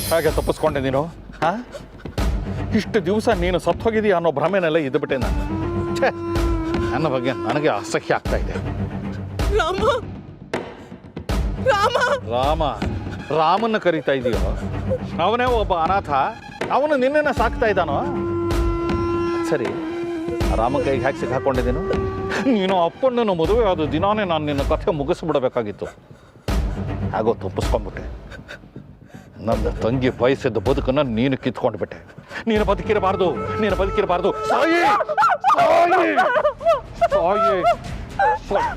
ಹಾಗೆ ತಪ್ಪಿಸ್ಕೊಂಡೆ ನೀನು. ಹಾಂ, ಇಷ್ಟು ದಿವಸ ನೀನು ಸತ್ತೋಗಿದೀಯ ಅನ್ನೋ ಭ್ರಮೆನೆಲ್ಲ ಇದ್ದುಬಿಟ್ಟೆ ನಾನು. ಛೇ, ನನ್ನ ಬಗ್ಗೆ ನನಗೆ ಅಸಹ್ಯ ಆಗ್ತಾ ಇದೆ. ರಾಮ ರಾಮ ರಾಮ ರಾಮನ್ನ ಕರೀತಾ ಇದೆಯೋ? ಅವನೇ ಒಬ್ಬ ಅನಾಥ, ಅವನು ನಿನ್ನನ್ನು ಸಾಕ್ತಾ ಇದ್ದಾನೋ? ಸರಿ, ರಾಮ ಕೈಗೆ ಹ್ಯಾಕ್ ಸಿಕ್ಕಾಕೊಂಡಿದ್ದೀನು? ನೀನು ಅಪ್ಪಣ್ಣನ ಮದುವೆ ಆದ ದಿನಾನೇ ನಾನು ನಿನ್ನ ಕಥೆ ಮುಗಿಸ್ಬಿಡಬೇಕಾಗಿತ್ತು. ಹಾಗೋ ತಪ್ಪಿಸ್ಕೊಂಡ್ಬಿಟ್ಟೆ. ನನ್ನ ತಂಗಿ ಬಯಸಿದ್ದ ಬದುಕನ್ನು ನೀನು ಕಿತ್ಕೊಂಡ್ಬಿಟ್ಟೆ. ನೀನು ಬದುಕಿರಬಾರ್ದು, ನೀನು ಬದುಕಿರಬಾರ್ದು. ಸಾಯಿ ಸಾಯಿ ಸಾಯಿ.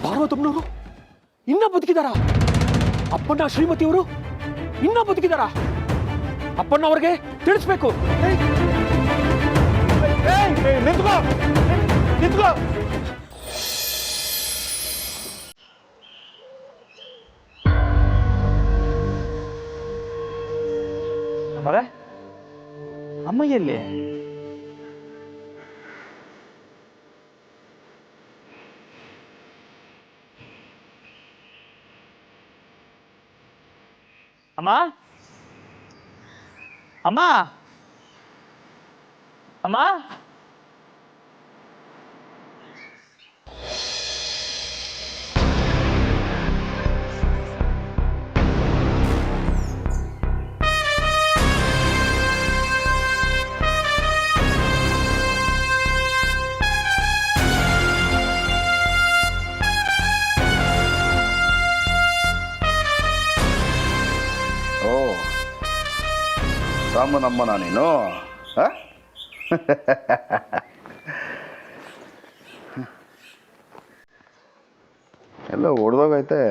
ಪಾರ್ವತಮ್ಮನವರು ಇನ್ನ ಬದುಕಿದಾರ? ಅಪ್ಪಣ್ಣ ಶ್ರೀಮತಿಯವರು ಇನ್ನ ಬದುಕಿದಾರ? ಅಪ್ಪಣ್ಣ ಅವ್ರಿಗೆ ತಿಳಿಸ್ಬೇಕು. ನಿಂತ್ಕೋ ನಿಂತ್ಕೋ. ಮಗ, ಅಮ್ಮ ಎಲ್ಲಿ? ಅಮ್ಮ ಅಮ್ಮ ಅಮ್ಮ ರಾಮನಮ್ಮನ ನೀನು? ಎಲ್ಲ ಹೊಡೆದೋಗೈತೆ.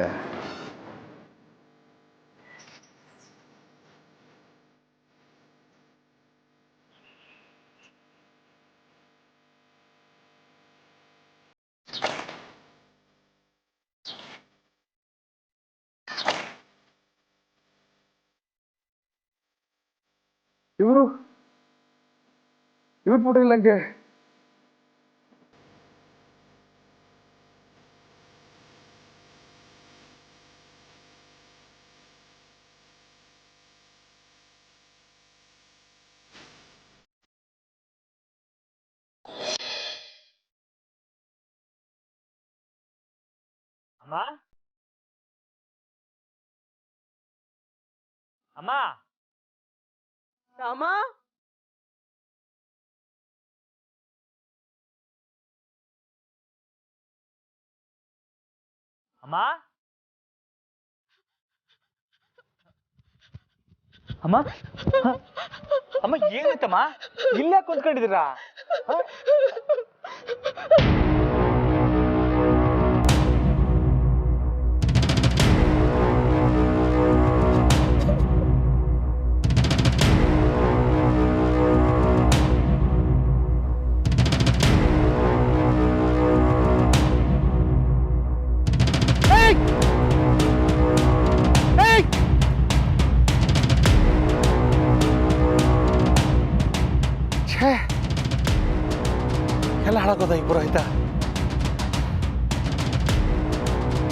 ಇವರು ಫೋಟೋ ಇಲ್ಲಂಗೆ. ಅಮ್ಮ ಅಮ್ಮ ರಾಮ ಅಮ್ಮ ಅಮ್ಮ ಅಮ್ಮ ಏನಾಯ್ತಮ್ಮ? ಇಲ್ಲೇ ಕುಂತ್ಕೊಂಡಿದ್ದೀರಾ? ಎಲ್ಲ ಹಾಳಾಗೋದ ಇಬ್ಬರು ಆಯ್ತಾ?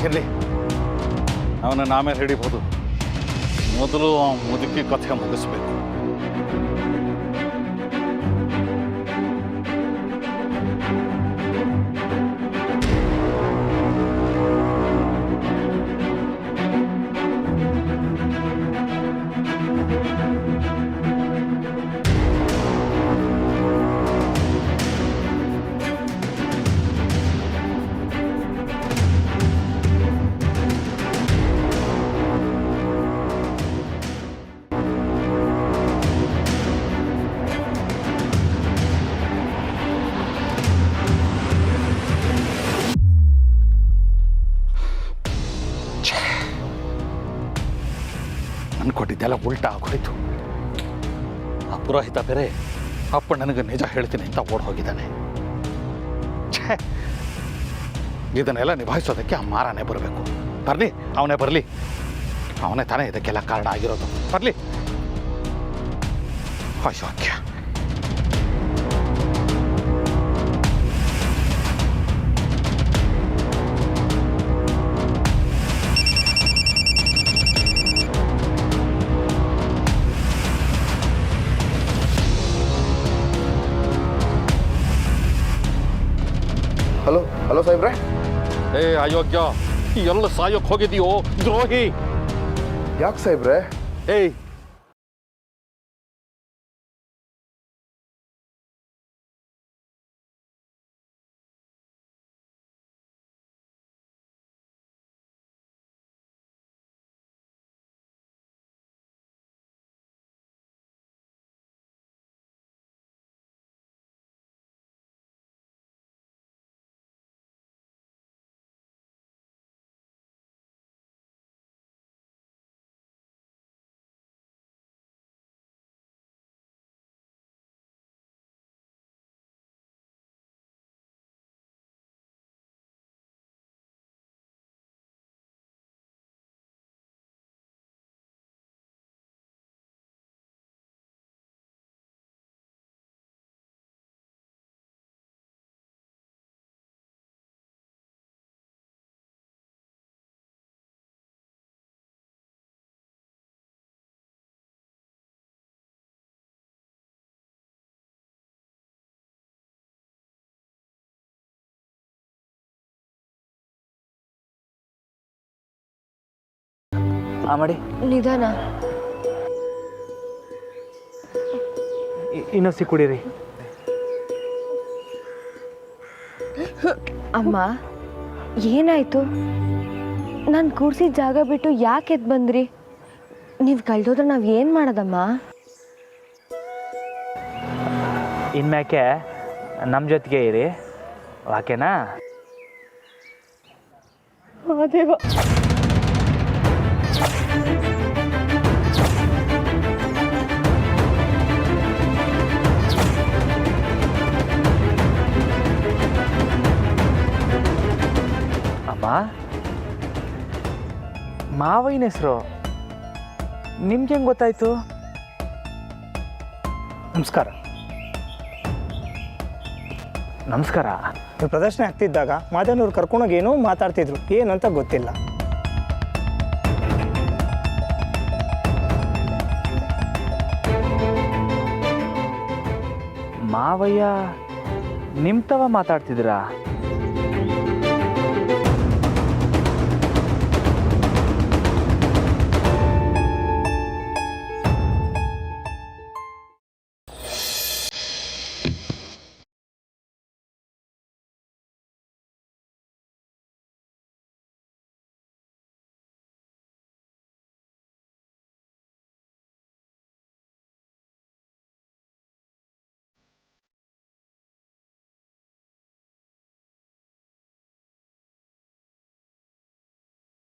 ಇರಲಿ, ಅವನನ್ನು ಆಮೇಲೆ ಹಿಡಿಬೋದು. ಮೊದಲು ಆ ಮುದುಕಿ ಕಥೆ ಮುಗಿಸ್ಬೇಕು. ಅನ್ಕೊಂಡಿದ್ದೆಲ್ಲ ಉಲ್ಟಾ ಆಗೋಯ್ತು. ಆ ಪುರೋಹಿತ ಬೇರೆ ಅಪ್ಪ ನನಗೆ ನಿಜ ಹೇಳ್ತೀನಿ ಅಂತ ಓಡ್ ಹೋಗಿದ್ದಾನೆ. ಛೇ, ಇದನ್ನೆಲ್ಲ ನಿಭಾಯಿಸೋದಕ್ಕೆ ಆ ಮಾರನೇ ಬರಬೇಕು. ಬರಲಿ, ಅವನೇ ಬರಲಿ. ಅವನೇ ತಾನೇ ಇದಕ್ಕೆಲ್ಲ ಕಾರಣ ಆಗಿರೋದು. ಬರಲಿ. ಅಯೋಗ್ಯ. ಹಲೋ ಹಲೋ ಸಾಹೇಬ್ರೆ. ಏ ಅಯೋಗ್ಯ, ಎಲ್ಲ ಸಾಯೋಕ್ ಹೋಗಿದೀಯೋ ದ್ರೋಹಿ. ಯಾಕೆ ಸಾಹೇಬ್ರೆ? ಏಯ್, ಮಾಡಿ ನಿಧಾನ. ಇನ್ನೊಸಿ ಕುಡೀರಿ. ಅಮ್ಮ, ಏನಾಯ್ತು? ನಾನು ಕೂರ್ಸಿದ ಜಾಗ ಬಿಟ್ಟು ಯಾಕೆ ಎದ್ದು ಬಂದ್ರಿ? ನೀವು ಕಳ್ದೋದ್ರೆ ನಾವು ಏನು ಮಾಡೋದಮ್ಮ? ಇನ್ಮ್ಯಾಕೆ ನಮ್ಮ ಜೊತೆಗೆ ಇರಿ, ಓಕೆನಾ? ಅದೇವ ಅಮ್ಮ, ಮಾವಯ್ಯನ ಹೆಸರು ನಿಮ್ಗೆ ಹೆಂಗೆ ಗೊತ್ತಾಯ್ತು? ನಮಸ್ಕಾರ. ನಮಸ್ಕಾರ. ನೀವು ಪ್ರದರ್ಶನ ಆಗ್ತಿದ್ದಾಗ ಮಾದನವ್ರು ಕರ್ಕೊಂಡೋಗಿ ಏನೋ ಮಾತಾಡ್ತಿದ್ರು, ಏನಂತ ಗೊತ್ತಿಲ್ಲ. ಮಾವಯ್ಯ ನಿಮ್ಮ ತವ ಮಾತಾಡ್ತಿದ್ದೀರಾ?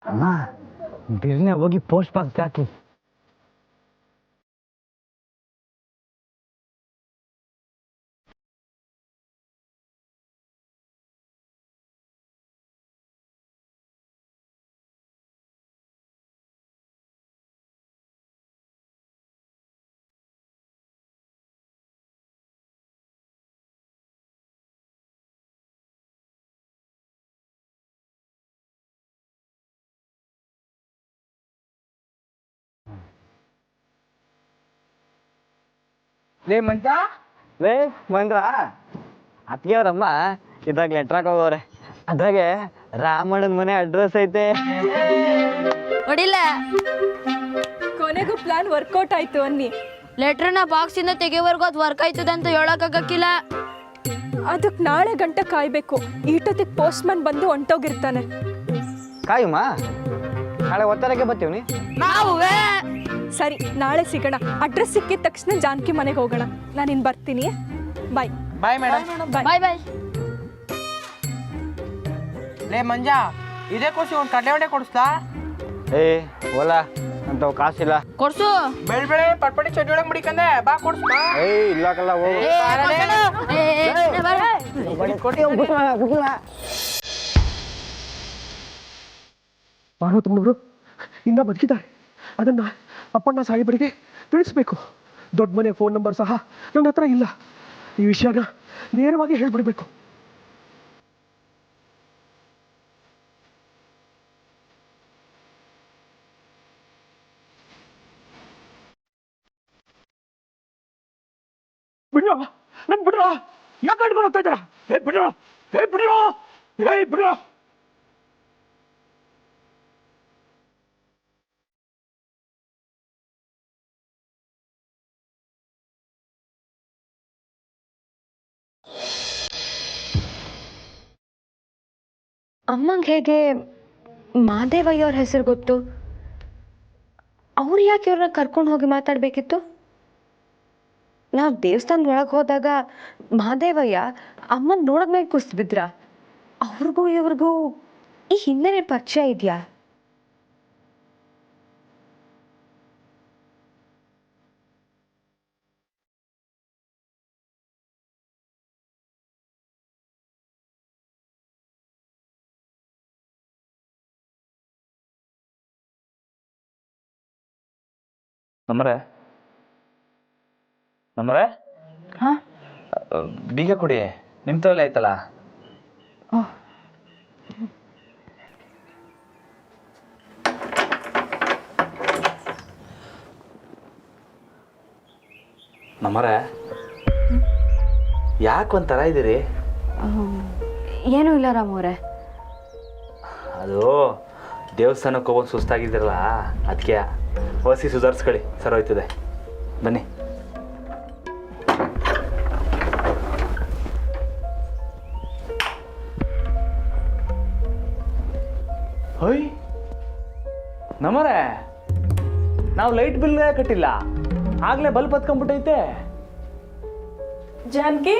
ಅಮ್ಮ, ಬಿರ್ನೆ ಹೋಗಿ ಪೋಸ್ಟ್ ಬಾಕ್ಸ್ ಹಾಕಿ. ಲೇ ಮಂಟ, ಲೇ ಬಂದ್ರ ಅತ್ತಿಗೆಯವ್ರಮ್ಮ ಇದ್ರಾಗ ಲೆಟ್ರ್ ಹಾಕೋಗವ್ರೆ. ಅದ್ರಾಗೆ ರಾಮಣ್ಣನ ಮನೆ ಅಡ್ರೆಸ್ ಐತೆ. ಹೊಡಿಲ್ಲ. ಕೊನೆಗೂ ಪ್ಲಾನ್ ವರ್ಕೌಟ್ ಆಯ್ತು ಅನ್ನಿ. ಲೆಟ್ರನ್ನ ಬಾಕ್ಸಿಂದ ತೆಗೆವರೆಗೂ ಅದು ವರ್ಕ್ ಆಯ್ತದ ಅಂತ ಹೇಳಕ್ಕಾಗಕ್ಕಿಲ್ಲ. ಅದಕ್ಕೆ ನಾಳೆ ಗಂಟೆ ಕಾಯ್ಬೇಕು. ಈಟೊತ್ತಿಗೆ ಪೋಸ್ಟ್ ಮ್ಯಾನ್ ಬಂದು ಹೊಂಟೋಗಿರ್ತಾನೆ. ಕಾಯುಮ್ಮ, ನಾಳೆ ಒತ್ತಡಕ್ಕೆ ಬರ್ತೀವಿ. ನಾವುವೇ ಸರಿ, ನಾಳೆ ಸಿಗೋಣ. ಅಡ್ರೆಸ್ ಸಿಕ್ಕಿದ ತಕ್ಷಣ ಜಾನಕಿ ಮನೆಗೆ ಹೋಗೋಣ. ನಾನು ಇನ್ನು ಬರ್ತೀನಿ. Bye. Bye madam. Bye bye. ಲೇ ಮಂಜ, ಇದೇ ಖುಷಿ ಒಂದು ಕಡಲೆ ಹೊಡೆ ಕೊಡಿಸ್ತಾ? ಏ ಓಲ ಅಂತವ್ ಕಾಸಿಲ್ಲ. ಕೊಡ್ಸು. ಬೆಳ್ಬೆಳೆ ಪಟ್ಪಟಿ ಚಡ್ಡಿ ಒಳಗೆ ಮುಡಿಕಂದೆ ಬಾ ಕೊಡ್ಸು ಬಾ. ಏಯ್ ಇಲ್ಲಕಲ್ಲ ಹೋಗು. ಪಾರ್ವತಮ್ಮನವರು ಇನ್ನ ಬದುಕಿದ್ದಾರೆ. ಅದನ್ನ ಅಪ್ಪಣ್ಣ ಸಾಹೇಬರಿಗೆ ತಿಳಿಸ್ಬೇಕು. ದೊಡ್ಡ ಮನೆ ಫೋನ್ ನಂಬರ್ ಸಹ ನನ್ನ ಹತ್ರ ಇಲ್ಲ. ಈ ವಿಷಯನ ನೇರವಾಗಿ ಹೇಳ್ಬಿಡ್ಬೇಕು. ಬಿಡ್ರೋ, ನನ್ ಬಿಡ್ರೋ, ಯಾಕೆ ಹಿಡ್ಕೊಂಡು ಹೋಗ್ತಾ ಇದ್ದೀರಾ? ಬಿಡ್ರೋ, ಬಿಡ್ರೋ, ಬಿಡ್ರೋ. ಅಮ್ಮಂಗೆ ಹೇಗೆ ಮಾದೇವಯ್ಯ ಅವ್ರ ಹೆಸರು ಗೊತ್ತು? ಅವ್ರು ಯಾಕೆ ಇವ್ರನ್ನ ಕರ್ಕೊಂಡು ಹೋಗಿ ಮಾತಾಡಬೇಕಿತ್ತು? ನಾವು ದೇವಸ್ಥಾನದ ಒಳಗೆ ಹೋದಾಗ ಮಾದೇವಯ್ಯ ಅಮ್ಮನ ನೋಡಿದ್ಮೇಲೆ ಕುಸಿದ್ಬಿದ್ರ. ಅವ್ರಿಗೂ ಇವ್ರಿಗೂ ಈ ಹಿಂದೆನೇ ಪರಿಚಯ ಇದೆಯಾ? ನಮ್ಮರೆ ಹಾಂ, ಬೀಗ ಕೊಡಿ, ನಿಮ್ಮ ತಲೆ ಆಯ್ತಲ್ಲ. ನಮ್ಮರೆ ಯಾಕೆ ಒಂಥರ ಇದ್ದೀರಿ? ಏನೂ ಇಲ್ಲ ರಾಮವ್ರೆ. ಅದು ದೇವಸ್ಥಾನಕ್ಕೆ ಹೋಗೋದು ಸುಸ್ತಾಗಿದ್ದೀರಲ್ಲ, ಅದಕ್ಕೆ ಹೊಸಿ ಸುಧಾರಿಸ್ಕೊಳ್ಳಿ, ಸರ್ ಹೋಯ್ತದೆ. ಬನ್ನಿ. ಹೊಯ್ ನಮ್ಮರೆ, ನಾವು ಲೈಟ್ ಬಿಲ್ ಕಟ್ಟಿಲ್ಲ, ಆಗ್ಲೇ ಬಲ್ಪ್ ಹತ್ಕೊಂಡ್ಬಿಟ್ಟೈತೆ. ಜಾನಕಿ,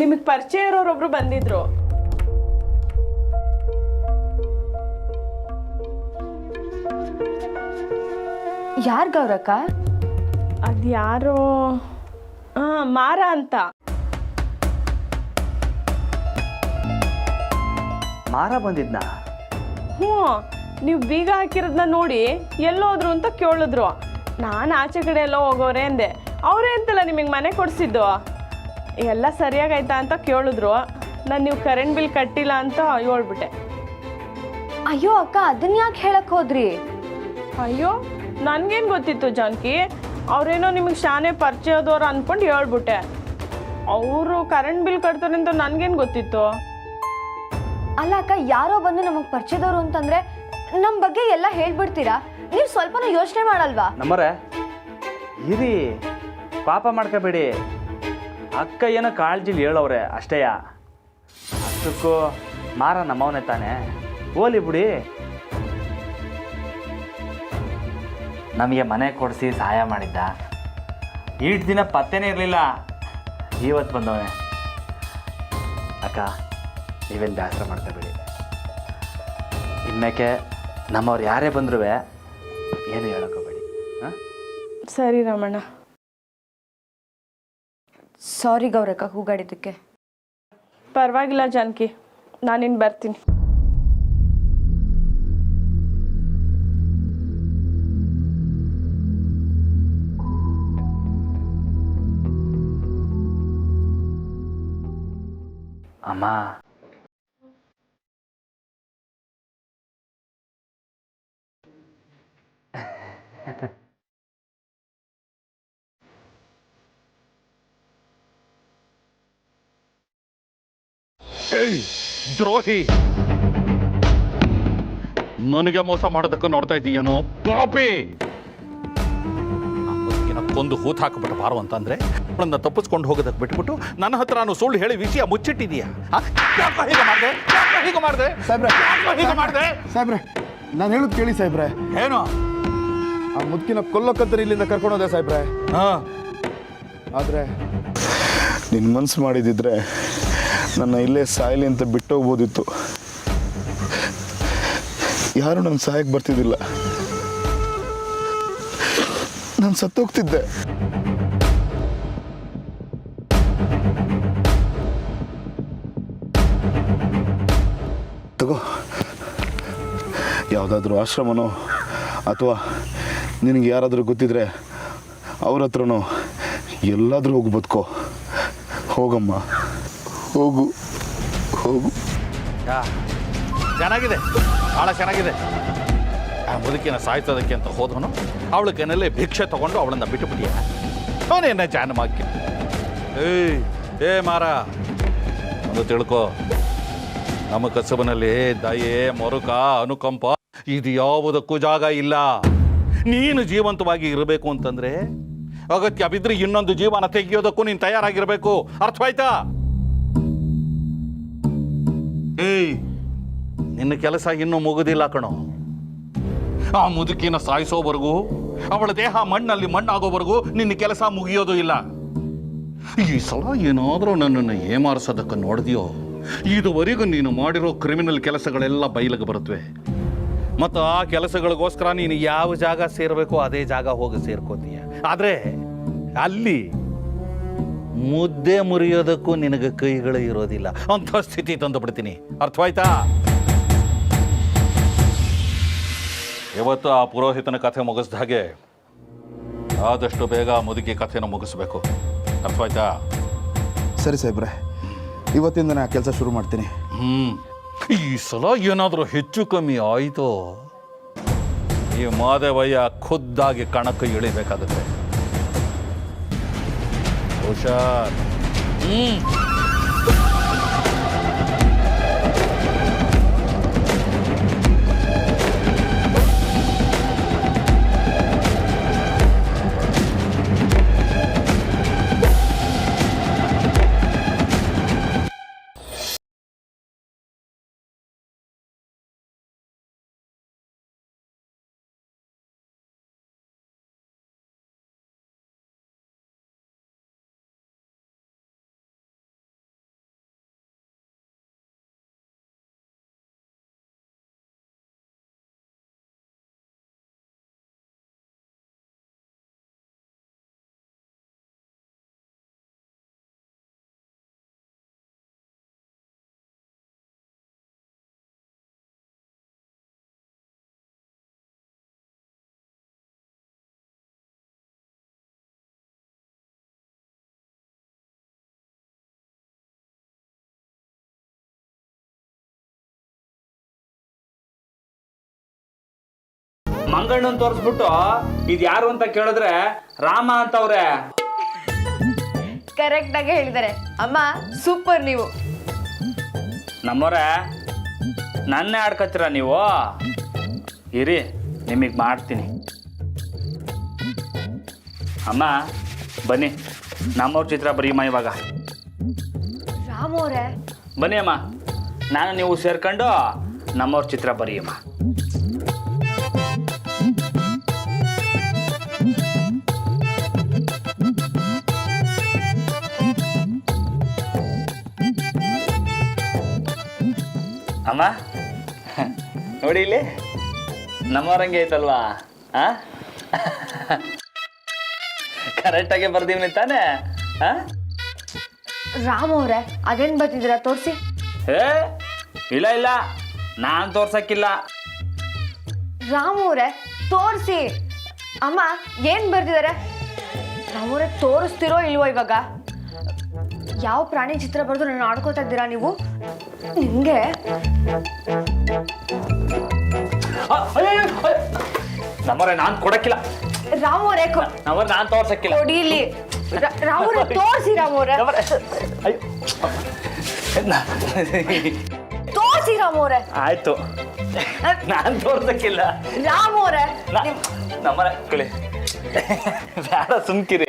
ನಿಮಗೆ ಪರಿಚಯ ಇರೋರೊಬ್ರು ಬಂದಿದ್ರು. ಯಾರು ಗೌರಕ್ಕ? ಅದ್ಯಾರೋ ಮಾರ ಅಂತ. ಮಾರ ಬಂದಿದ್ನ? ಹ್ಞೂ, ನೀವು ಬೀಗ ಹಾಕಿರೋದನ್ನ ನೋಡಿ ಎಲ್ಲೋದ್ರು ಅಂತ ಕೇಳಿದ್ರು. ನಾನು ಆಚೆ ಕಡೆ ಎಲ್ಲೋ ಹೋಗೋರೆ ಅಂದೆ. ಅವರೇ ಅಂತಲ್ಲ ನಿಮಗೆ ಮನೆ ಕೊಡಿಸಿದ್ದು. ಎಲ್ಲ ಸರಿಯಾಗೈತಾ ಅಂತ ಕೇಳಿದ್ರು. ನಾನು ನೀವು ಕರೆಂಟ್ ಬಿಲ್ ಕಟ್ಟಿಲ್ಲ ಅಂತ ಹೇಳ್ಬಿಟ್ಟೆ. ಅಯ್ಯೋ ಅಕ್ಕ, ಅದನ್ನ ಯಾಕೆ ಹೇಳಕ್ ಹೋದ್ರಿ? ಅಯ್ಯೋ, ನನಗೇನು ಗೊತ್ತಿತ್ತು ಜಾನಕಿ, ಅವರೇನೋ ನಿಮಗೆ ಶಾನೆ ಪರಿಚಯದವ್ರು ಅಂದ್ಕೊಂಡು ಹೇಳ್ಬಿಟ್ಟೆ. ಅವರು ಕರೆಂಟ್ ಬಿಲ್ ಕಟ್ತಾರೆ ಅಂತ ನನಗೇನು ಗೊತ್ತಿತ್ತು? ಅಲ್ಲ ಅಕ್ಕ, ಯಾರೋ ಬಂದು ನಮಗೆ ಪರಿಚಯದವರು ಅಂತಂದ್ರೆ ನಮ್ಮ ಬಗ್ಗೆ ಎಲ್ಲ ಹೇಳ್ಬಿಡ್ತೀರಾ? ನೀವು ಸ್ವಲ್ಪನೂ ಯೋಚನೆ ಮಾಡಲ್ವಾ? ನಮ್ಮರೆ ಇರಿ, ಪಾಪ ಮಾಡ್ಕೋಬೇಡಿ. ಅಕ್ಕ ಏನೋ ಕಾಳಜಿಲಿ ಹೇಳವ್ರೆ ಅಷ್ಟೇಯ. ಅಷ್ಟಕ್ಕೂ ಮಾರ ನಮ್ಮವನೇ ತಾನೆ, ಹೋಲಿ ಬಿಡಿ. ನಮಗೆ ಮನೆ ಕೊಡಿಸಿ ಸಹಾಯ ಮಾಡಿದ್ದ. ಈಟ್ ದಿನ ಪತ್ತೆನೇ ಇರಲಿಲ್ಲ, ಇವತ್ತು ಬಂದವನೇ. ಅಕ್ಕ, ನೀವೇನು ಬೇಸರ ಮಾಡ್ಕೋಬೇಡಿ. ಇನ್ಮೇಕೆ ನಮ್ಮವ್ರು ಯಾರೇ ಬಂದ್ರೂ ಏನು ಹೇಳೋಕೋಬೇಡಿ. ಹಾಂ, ಸರಿ ರಮಣ್ಣ. ಸಾರಿ ಗೌರಕ್ಕ ಕೂಗಾಡಿದ್ದಕ್ಕೆ. ಪರವಾಗಿಲ್ಲ ಜಾನಕಿ, ನಾನಿನ್ನು ಬರ್ತೀನಿ. ಅಮ್ಮ, ದ್ರೋಹಿ, ನನಗೆ ಮೋಸ ಮಾಡೋದಕ್ಕೆ ನೋಡ್ತಾ ಇದ್ದೀಯನೋ ಪಾಪಿ. ಕೊಂದು ಹೂತ್ ಹಾಕಿಬಿಟ್ಟು ಬಾರು ಅಂತಂದ್ರೆ ಅವಳನ್ನ ತಪ್ಪಿಸ್ಕೊಂಡು ಹೋಗೋದಕ್ಕೆ ಬಿಟ್ಬಿಟ್ಟು ನನ್ನ ಹತ್ರ ನಾನು ಸುಳ್ಳು ಹೇಳಿ ವಿಷಯ ಮುಚ್ಚಿಟ್ಟಿದೀಯಾ? ಹೀಗೆ ಮಾಡಿದೆ ಸಾಹೇಬ್ರೆ, ನಾನು ಹೇಳೋದು ಕೇಳಿ ಸಾಹೇಬ್ರೆ. ಏನು? ಆ ಮುದುಕಿನ ಕೊಲ್ಲೋಕಂತಾರೆ ಇಲ್ಲಿಂದ ಕರ್ಕೊಂಡೋದೆ ಸಾಹೇಬ್ರೆ. ಆದ್ರೆ ನಿನ್ ಮನ್ಸು ಮಾಡಿದಿದ್ರೆ ನನ್ನ ಇಲ್ಲೇ ಸಾಯಲಿ ಅಂತ ಬಿಟ್ಟೋಗ್ಬೋದಿತ್ತು. ಯಾರು ನನ್ನ ಸಹಾಯಕ್ಕೆ ಬರ್ತಿದ್ದಿಲ್ಲ, ನಾನು ಸತ್ತೋಗ್ತಿದ್ದೆ. ತಗೋ, ಯಾವುದಾದ್ರೂ ಆಶ್ರಮನೋ ಅಥವಾ ನಿನಗೆ ಯಾರಾದರೂ ಗೊತ್ತಿದ್ರೆ ಅವ್ರ ಹತ್ರನೂ ಎಲ್ಲಾದರೂ ಹೋಗಿ ಬದುಕೋ. ಹೋಗಮ್ಮ, ಹೋಗು ಹೋಗು. ಚೆನ್ನಾಗಿದೆ, ಭಾಳ ಚೆನ್ನಾಗಿದೆ. ಆ ಮುದುಕಿನ ಸಾಯ್ತೋದಕ್ಕೆ ಅಂತ ಹೋದವನು ಅವಳ ಕೈನಲ್ಲೇ ಭಿಕ್ಷೆ ತಗೊಂಡು ಅವಳನ್ನ ಬಿಟ್ಟುಬಿಟ್ಟಿಯ. ಅವನೇನ ಜಾನಮಾಕಿ. ಏ ಮಾರ, ಒಂದು ತಿಳ್ಕೊ, ನಮ್ಮ ಕಸಬನಲ್ಲಿ ದಯೆ, ಮೊರುಕ, ಅನುಕಂಪ ಇದು ಯಾವುದಕ್ಕೂ ಜಾಗ ಇಲ್ಲ. ನೀನು ಜೀವಂತವಾಗಿ ಇರಬೇಕು ಅಂತಂದ್ರೆ ಅಗತ್ಯ ಬಿದ್ದರೆ ಇನ್ನೊಂದು ಜೀವನ ತೆಗೆಯೋದಕ್ಕೂ ನೀನು ತಯಾರಾಗಿರ್ಬೇಕು. ಅರ್ಥವಾಯ್ತಾ? ನಿನ್ನ ಕೆಲಸ ಇನ್ನೂ ಮುಗುದಿಲ್ಲ ಕಣೋ. ಆ ಮುದುಕಿನ ಸಾಯಿಸೋವರೆಗೂ, ಅವಳ ದೇಹ ಮಣ್ಣಲ್ಲಿ ಮಣ್ಣಾಗೋವರೆಗೂ ನಿನ್ನ ಕೆಲಸ ಮುಗಿಯೋದು ಇಲ್ಲ. ಈ ಸಲ ಏನಾದರೂ ನನ್ನನ್ನು ಏಮಾರಿಸೋದಕ್ಕೆ ನೋಡಿದ್ಯೋ, ಇದುವರೆಗೂ ನೀನು ಮಾಡಿರೋ ಕ್ರಿಮಿನಲ್ ಕೆಲಸಗಳೆಲ್ಲ ಬಯಲಿಗೆ ಬರುತ್ತವೆ. ಮತ್ತು ಆ ಕೆಲಸಗಳಿಗೋಸ್ಕರ ನೀನು ಯಾವ ಜಾಗ ಸೇರಬೇಕೋ ಅದೇ ಜಾಗ ಹೋಗಿ ಸೇರ್ಕೋತೀಯ. ಆದರೆ ಅಲ್ಲಿ ಮುದ್ದೆ ಮುರಿಯೋದಕ್ಕೂ ನಿನಗೆ ಕೈಗಳು ಇರೋದಿಲ್ಲ. ಅಂಥ ಸ್ಥಿತಿ ತಂದು ಬಿಡ್ತೀನಿ. ಅರ್ಥವಾಯ್ತಾ? ಇವತ್ತು ಆ ಪುರೋಹಿತನ ಕಥೆ ಮುಗಿಸ್ದ ಹಾಗೆ ಆದಷ್ಟು ಬೇಗ ಮುದುಕಿ ಕಥೆನ ಮುಗಿಸ್ಬೇಕು. ಅರ್ಥವಾಯ್ತಾ? ಸರಿ ಸಾಹೇಬ್ರೆ, ಇವತ್ತಿಂದ ನಾ ಕೆಲಸ ಶುರು ಮಾಡ್ತೀನಿ. ಈ ಸಲ ಏನಾದರೂ ಹೆಚ್ಚು ಕಮ್ಮಿ ಆಯಿತು, ಈ ಮಾದೇವಯ್ಯ ಖುದ್ದಾಗಿ ಕಣಕ್ಕೆ ಇಳಿಬೇಕಾಗುತ್ತೆ. ಹುಷಾರ್. ಮಂಗಣ್ಣನ್ ತೋರಿಸ್ಬಿಟ್ಟು ಇದು ಯಾರು ಅಂತ ಕೇಳಿದ್ರೆ ರಾಮ ಅಂತವ್ರೆ. ಕರೆಕ್ಟ್ ಆಗಿ ಹೇಳಿದ್ದಾರೆ ಅಮ್ಮ. ಸೂಪರ್ ನೀವು. ನಮ್ಮವ್ರೆ, ನನ್ನೇ ಆಡ್ಕತ್ತೀರ ನೀವು? ಇರಿ, ನಿಮಗೆ ಮಾಡ್ತೀನಿ. ಅಮ್ಮ ಬನ್ನಿ, ನಮ್ಮವ್ರ ಚಿತ್ರ ಬರೀಮ್ಮ ಇವಾಗ. ರಾಮ್ ಅವರೇ ಬನ್ನಿ ಅಮ್ಮ, ನಾನು ನೀವು ಸೇರ್ಕೊಂಡು ನಮ್ಮವ್ರ ಚಿತ್ರ ಬರೀಯಮ್ಮ. ಅಮ್ಮ ನೋಡಿ ಇಲ್ಲಿ ನಮ್ಮವ್ರಂಗೆ ಐತಲ್ವಾ? ಕರೆಕ್ಟಾಗೆ ಬರ್ದೀವಿ ತಾನೆ? ರಾಮ್ ಅವರೇ ಅದೇನ್ ಬರ್ತಿದ್ದೀರಾ ತೋರಿಸಿ. ಇಲ್ಲ ಇಲ್ಲ, ನಾನು ತೋರ್ಸಕ್ಕಿಲ್ಲ. ರಾಮ್ ಅವರೇ ತೋರಿಸಿ. ಅಮ್ಮ ಏನ್ ಬರ್ತಿದ್ದಾರೆ? ರಾಮ್ ಅವರೇ ತೋರಿಸ್ತಿರೋ ಇಲ್ವೋ ಇವಾಗ? ಯಾವ ಪ್ರಾಣಿ ಚಿತ್ರ ಬರೆದು ನಾನು ಆಡ್ಕೋತಾ ಇದ್ದೀರಾ ನೀವು? ನಿಮ್ಗೆ ನಮ್ಮವ್ರೆ ನಾನು ಕೊಡಕ್ಕಿಲ್ಲ. ರಾಮ್ ಅವರೇ ನಮ್ಮವ್ರೆ ನಾನು ತೋರ್ಸಕ್ಕಿಲ್ಲ. ಕೊಡಿ ಇಲ್ಲಿ. ರಾಮ್ ಅವರೇ ತೋರಿಸಿ. ರಾಮ್ ಅವರೇ ತೋರಿಸಿ. ರಾಮ್ ಅವರೇ ಆಯ್ತು, ನಾನು ತೋರ್ಸಕ್ಕಿಲ್ಲ. ರಾಮ್ ಅವರೇ ನಮ್ಮನೆ ಕಳಿ ಬೇಡ, ಸುಮ್ಕಿರಿ.